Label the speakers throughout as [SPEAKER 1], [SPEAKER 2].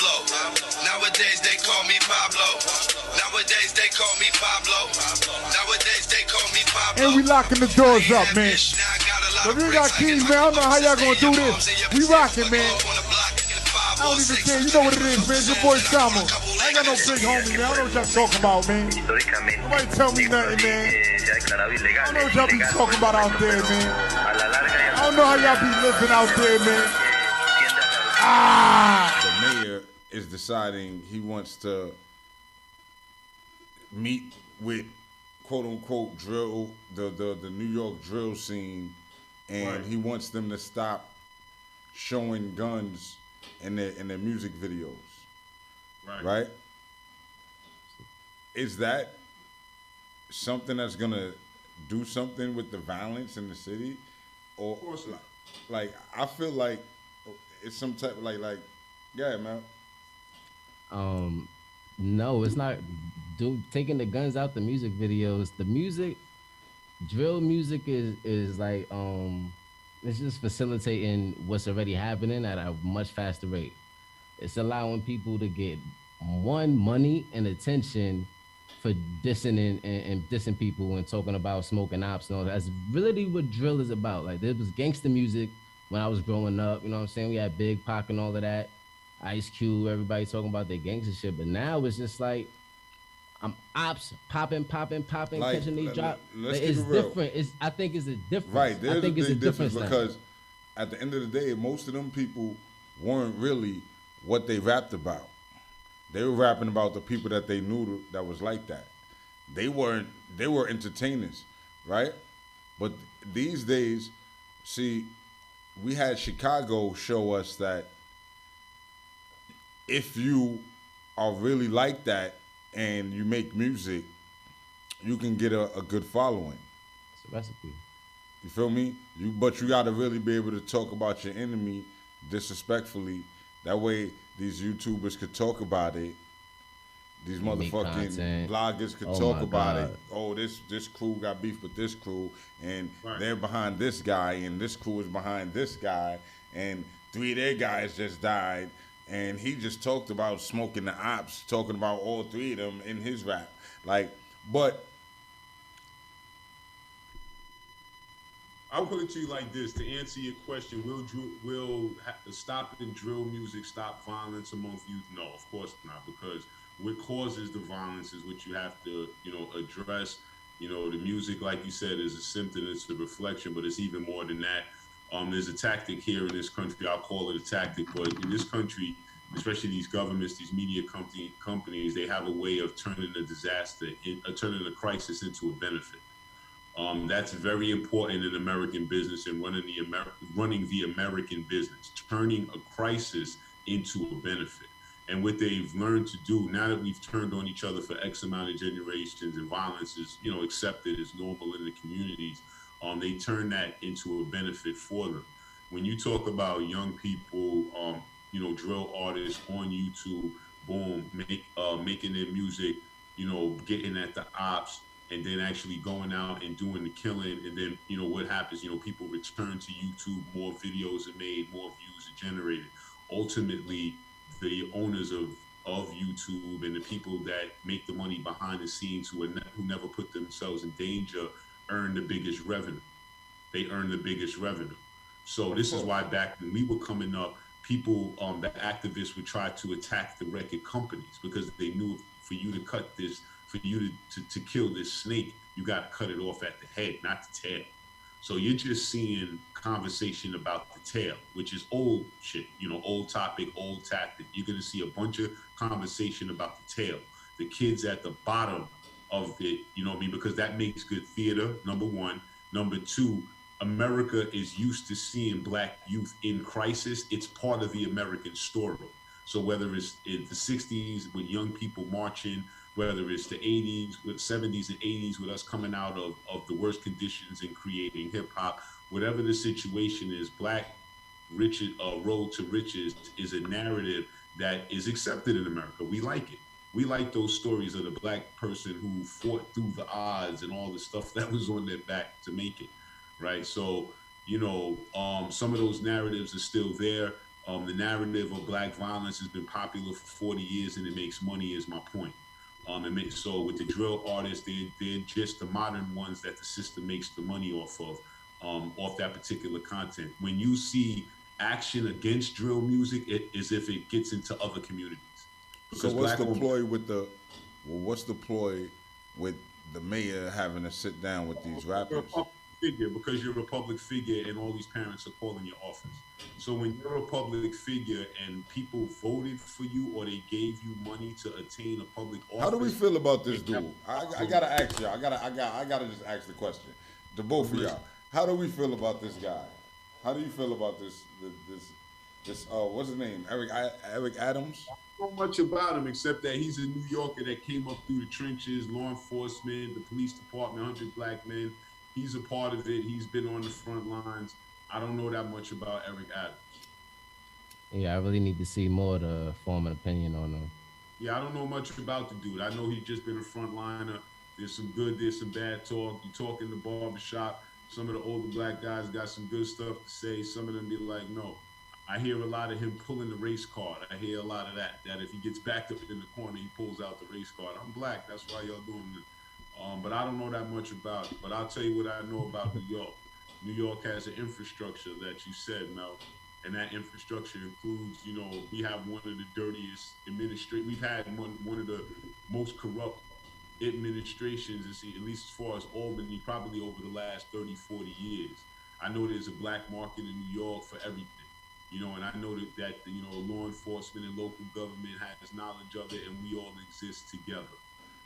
[SPEAKER 1] Pablo. Nowadays they call me Pablo. Nowadays they call me Pablo. Nowadays they call me Pablo.
[SPEAKER 2] And we locking the doors up, man. If you got keys, man, I don't know how y'all gonna do this. We rocking, man. I don't even care. You know what it is, man. It's your boy Sama. I ain't got no big homie, man. I don't know what y'all talking about, man. Nobody tell me nothing, man. I don't know what y'all be talking about out there, man. I don't know how y'all be living out there, man.
[SPEAKER 3] The mayor is deciding he wants to meet with quote unquote drill, the New York drill scene, and he wants them to stop showing guns in their music videos. Right? Is that something that's gonna do something with the violence in the city? Or of course not. Like I feel like it's some type of like yeah, man.
[SPEAKER 4] No, it's not taking the guns out the music videos. The music, drill music is like it's just facilitating what's already happening at a much faster rate. It's allowing people to get money and attention for dissing and dissing people and talking about smoking ops and all that. That's really what drill is about. Like there was gangster music when I was growing up, you know what I'm saying? We had Big Pac and all of that, Ice Cube, everybody talking about their gangster shit. But now it's just like I'm ops popping, like, catching these drops. It's different. I think it's a difference.
[SPEAKER 3] Right, there's
[SPEAKER 4] I think it's a difference
[SPEAKER 3] because at the end of the day, most of them people weren't really what they rapped about. They were rapping about the people that they knew that was like that. They were entertainers, right? But these days, see, we had Chicago show us that if you are really like that and you make music, you can get a good following.
[SPEAKER 4] It's a recipe.
[SPEAKER 3] You feel me? But you gotta really be able to talk about your enemy disrespectfully. That way these YouTubers could talk about it. These motherfucking bloggers could talk about it. Oh, this crew got beef with this crew, and they're behind this guy, and this crew is behind this guy, and 3 of their guys just died, and he just talked about smoking the ops, talking about all 3 of them in his rap. Like, but
[SPEAKER 5] I'll put it to you like this, to answer your question, will stopping drill music stop violence amongst youth? No, of course not, because what causes the violence is what you have to, address. The music, like you said, is a symptom, it's a reflection, but it's even more than that. There's a tactic here in this country, I'll call it a tactic, but in this country, especially these governments, these media companies, they have a way of turning turning a crisis into a benefit. That's very important in American business and running the American business, turning a crisis into a benefit. And what they've learned to do, now that we've turned on each other for X amount of generations and violence is, accepted as normal in the communities, they turn that into a benefit for them. When you talk about young people, drill artists on YouTube, boom, making their music, getting at the ops, and then actually going out and doing the killing, and then, what happens, people return to YouTube, more videos are made, more views are generated. Ultimately, the owners of YouTube and the people that make the money behind the scenes who never put themselves in danger earn the biggest revenue. They earn the biggest revenue. So this is why back when we were coming up, people, the activists would try to attack the record companies because they knew for you to cut this, for you to kill this snake, you got to cut it off at the head, not the tail. So you're just seeing conversation about the tail, which is old shit, old topic, old tactic. You're going to see a bunch of conversation about the tail. The kids at the bottom of it, because that makes good theater, number one. Number two, America is used to seeing Black youth in crisis. It's part of the American story. So whether it's in the 60s with young people marching, whether it's the 80s, with 70s and 80s with us coming out of the worst conditions and creating hip hop, whatever the situation is, Black road to riches is a narrative that is accepted in America. We like it. We like those stories of the Black person who fought through the odds and all the stuff that was on their back to make it, right? So, some of those narratives are still there. The narrative of black violence has been popular for 40 years, and it makes money. Is my point. So with the drill artists, they're just the modern ones that the system makes the money off of, off that particular content. When you see action against drill music, it is if it gets into other communities.
[SPEAKER 3] Because so what's the ploy with the? Well, what's the ploy with the mayor having to sit down with these rappers?
[SPEAKER 5] You're a public figure, because you're a public figure, and all these parents are calling your office. So when you're a public figure and people voted for you or they gave you money to attain a public office,
[SPEAKER 3] how do we feel about this dude? I gotta ask y'all. I gotta just ask the question to both of y'all. How do we feel about this guy? How do you feel about this what's his name? Eric Adams?
[SPEAKER 5] I don't know much about him except that he's a New Yorker that came up through the trenches, law enforcement, the police department, 100 black men. He's a part of it. He's been on the front lines. I don't know that much about Eric Adams.
[SPEAKER 4] Yeah, I really need to see more to form an opinion on him.
[SPEAKER 5] Yeah, I don't know much about the dude. I know he's just been a frontliner. There's some good, there's some bad talk. You talk in the barbershop. Some of the older black guys got some good stuff to say. Some of them be like, no. I hear a lot of him pulling the race card. I hear a lot of that if he gets backed up in the corner, he pulls out the race card. I'm black. That's why y'all doing it. But I don't know that much about it. But I'll tell you what I know about New York. New York has an infrastructure that you said, Mel. And that infrastructure includes, we have one of the dirtiest administrations. We've had one of the most corrupt administrations, at least as far as Albany, probably over the last 30, 40 years. I know there's a black market in New York for everything. And I know that law enforcement and local government has knowledge of it, and we all exist together.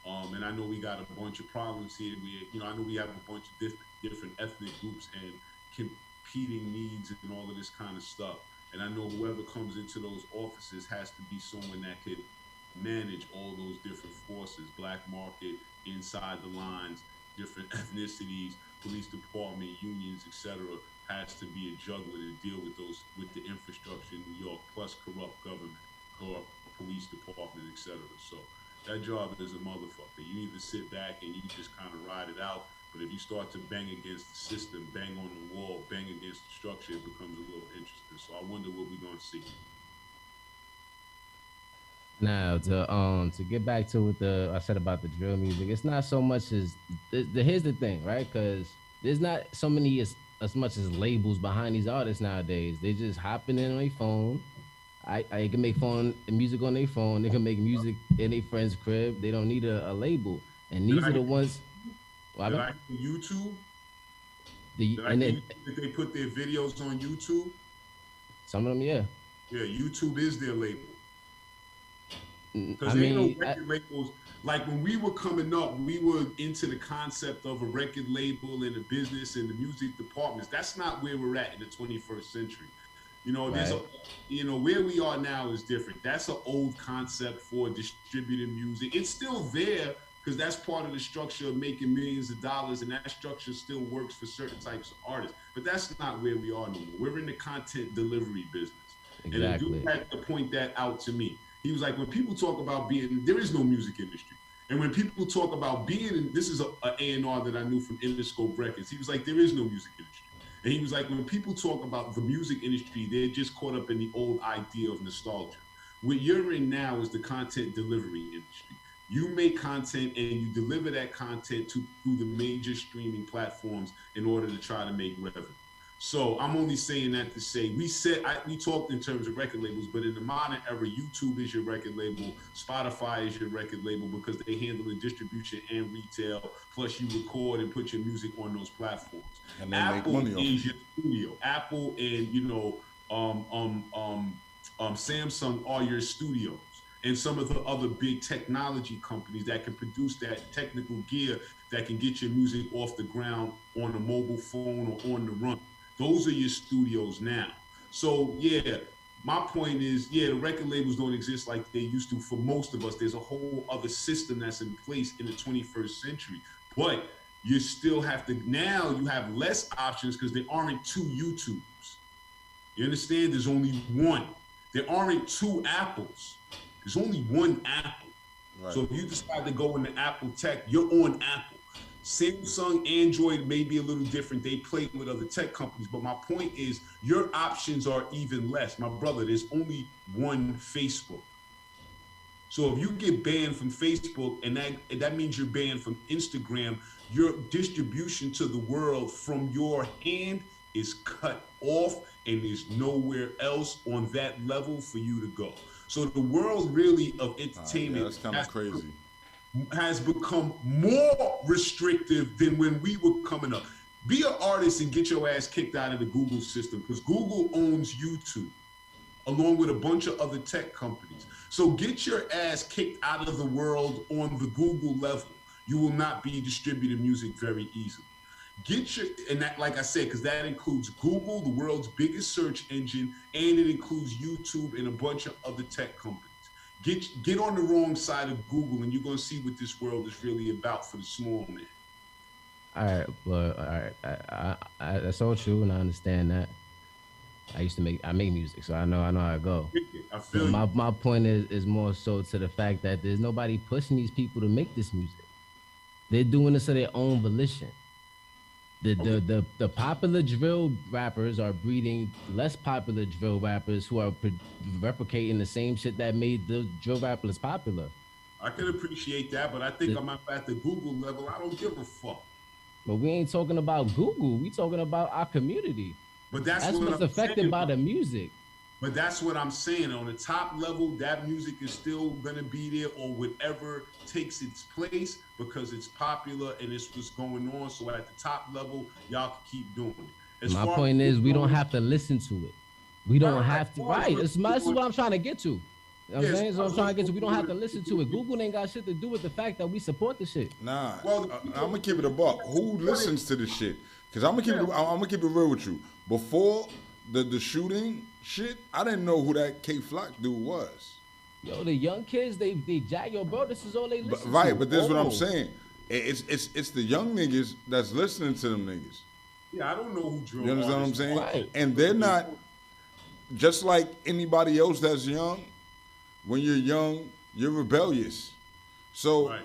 [SPEAKER 5] And I know we got a bunch of problems here. I know we have a bunch of different ethnic groups and competing needs and all of this kind of stuff. And I know whoever comes into those offices has to be someone that could manage all those different forces, black market, inside the lines, different ethnicities, police department, unions, etc. Has to be a juggler to deal with the infrastructure in New York, plus corrupt government, corrupt police department, etc. So that job is a motherfucker. You either sit back and you just kind of ride it out, but if you start to bang against the system, bang on the wall, bang against the structure, it becomes a little interesting. So I wonder what we're gonna see.
[SPEAKER 4] Now to get back to what I said about the drill music, it's not so much as here's the thing, right? Because there's not so many as much as labels behind these artists nowadays. They just hopping in on their phone. I can make music on their phone. They can make music in their friend's crib. They don't need a label. And these are the ones.
[SPEAKER 5] YouTube.
[SPEAKER 4] Did
[SPEAKER 5] they put their videos on YouTube?
[SPEAKER 4] Some of them, yeah.
[SPEAKER 5] Yeah, YouTube is their label. Because no record labels. Like when we were coming up, we were into the concept of a record label and a business and the music departments. That's not where we're at in the 21st century. There's where we are now is different. That's an old concept for distributing music. It's still there because that's part of the structure of making millions of dollars, and that structure still works for certain types of artists. But that's not where we are anymore. We're in the content delivery business. Exactly. And the dude had to point that out to me. He was like, when people talk about there is no music industry. And when people talk about this is a A&R that I knew from Interscope Records. He was like, there is no music industry. And he was like, when people talk about the music industry, they're just caught up in the old idea of nostalgia. What you're in now is the content delivery industry. You make content and you deliver that content through the major streaming platforms in order to try to make revenue. So I'm only saying that to say, we talked in terms of record labels, but in the modern era, YouTube is your record label, Spotify is your record label because they handle the distribution and retail, plus you record and put your music on those platforms.
[SPEAKER 3] And
[SPEAKER 5] Apple is your studio. Apple and, Samsung are your studios. And some of the other big technology companies that can produce that technical gear that can get your music off the ground on a mobile phone or on the run. Those are your studios now. So yeah, my point is, the record labels don't exist like they used to for most of us. There's a whole other system that's in place in the 21st century. But you still have to, now you have less options because there aren't two YouTubes. You understand? There's only one. There aren't two Apples. There's only one Apple. Right. So if you decide to go into Apple Tech, you're on Apple. Samsung, Android may be a little different. They play with other tech companies, but my point is your options are even less. My brother, there's only one Facebook. So if you get banned from Facebook, and that means you're banned from Instagram, your distribution to the world from your hand is cut off, and there's nowhere else on that level for you to go. So the world really of entertainment
[SPEAKER 3] that's kind of crazy.
[SPEAKER 5] Has become more restrictive than when we were coming up. Be an artist and get your ass kicked out of the Google system, because Google owns YouTube along with a bunch of other tech companies. So get your ass kicked out of the world on the Google level. You will not be distributing music very easily. And that, like I said, because that includes Google, the world's biggest search engine, and it includes YouTube and a bunch of other tech companies. Get on the wrong side of Google, and you're gonna see what this world is really about for the small man.
[SPEAKER 4] All right, well, all right, I that's all true, and I understand that. I make music, so I know how it go.
[SPEAKER 5] I feel
[SPEAKER 4] so my point is more so to the fact that there's nobody pushing these people to make this music. They're doing this of their own volition. The popular drill rappers are breeding less popular drill rappers who are replicating the same shit that made the drill rappers popular.
[SPEAKER 5] I can appreciate that, but I think I'm at the Google level. I don't give a fuck.
[SPEAKER 4] But we ain't talking about Google. We talking about our community.
[SPEAKER 5] But that's
[SPEAKER 4] what's affected by the music.
[SPEAKER 5] But that's what I'm saying. On the top level, that music is still gonna be there, or whatever takes its place, because it's popular and it's what's going on. So at the top level, y'all can keep doing it.
[SPEAKER 4] My point is, we don't have to listen to it. We don't have to. Right. This is what I'm trying to get to. You know what I'm saying? So I'm trying to get to. We don't have to listen to it. Google ain't got shit to do with the fact that we support the shit.
[SPEAKER 3] Nah. Well, I'm gonna keep it a buck. Who listens to this shit? Because I'm gonna keep it real with you. Before the shooting shit, I didn't know who that K-Flock dude was.
[SPEAKER 4] Yo, the young kids, they jack, yo, bro, this is all they listen to.
[SPEAKER 3] Right, but this is what I'm saying. It's the young niggas that's listening to them niggas.
[SPEAKER 5] Yeah, I don't know who drill.
[SPEAKER 3] You understand what I'm saying?
[SPEAKER 4] Right.
[SPEAKER 3] And they're not, just like anybody else that's young, when you're young, you're rebellious. So,
[SPEAKER 5] right.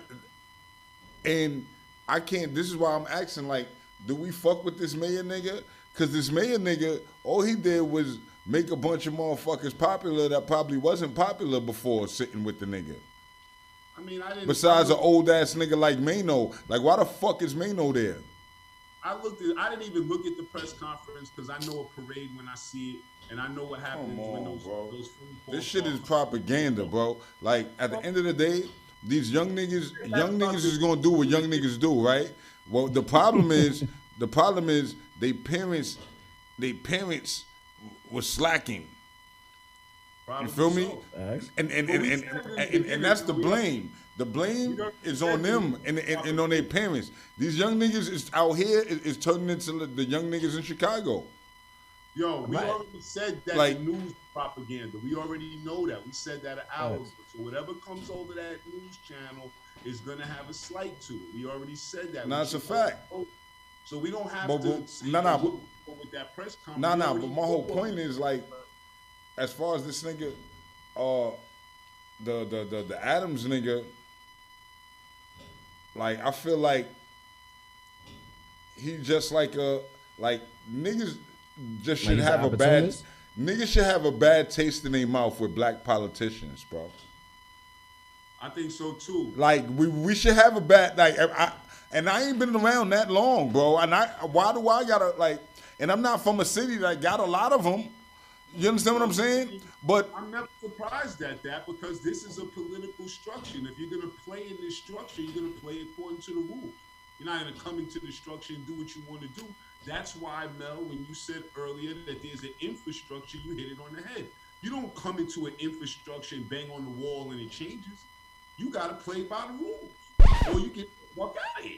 [SPEAKER 3] And I can't, this is why I'm asking, like, do we fuck with this mayor nigga? Because this mayor nigga, all he did was make a bunch of motherfuckers popular that probably wasn't popular before sitting with the nigga.
[SPEAKER 5] I mean, I didn't.
[SPEAKER 3] Besides an old ass nigga like Mano, like why the fuck is Mano there?
[SPEAKER 5] I didn't even look at the press conference because I know a parade when I see it, and I know what happens when those phone calls.
[SPEAKER 3] This shit is propaganda, bro. Like at the end of the day, these young niggas is gonna do what young niggas do, right? Well, the problem is they parents was slacking. You feel me? And that's the blame. The blame is on them and on their parents. These young niggas is out here is turning into the young niggas in Chicago.
[SPEAKER 5] Yo, we already said that, like, news propaganda. We already know that. We said that an hour ago. So whatever comes over that news channel is gonna have a slight to it. We already said that.
[SPEAKER 3] That's a fact.
[SPEAKER 5] So we don't have to with that press conference.
[SPEAKER 3] But my whole point is, like, as far as this nigga, the Adams nigga, like, I feel like he just like niggas just should have a bad niggas should have a bad taste in their mouth with black politicians, bro.
[SPEAKER 5] I think so too.
[SPEAKER 3] Like we should have a bad I ain't been around that long, bro. And why do I gotta like? And I'm not from a city that got a lot of them. You understand what I'm saying? But
[SPEAKER 5] I'm never surprised at that because this is a political structure. And if you're gonna play in this structure, you're gonna play according to the rules. You're not gonna come into the structure and do what you want to do. That's why, Mel, when you said earlier that there's an infrastructure, you hit it on the head. You don't come into an infrastructure and bang on the wall and it changes. You gotta play by the rules, or you get the fuck out of here.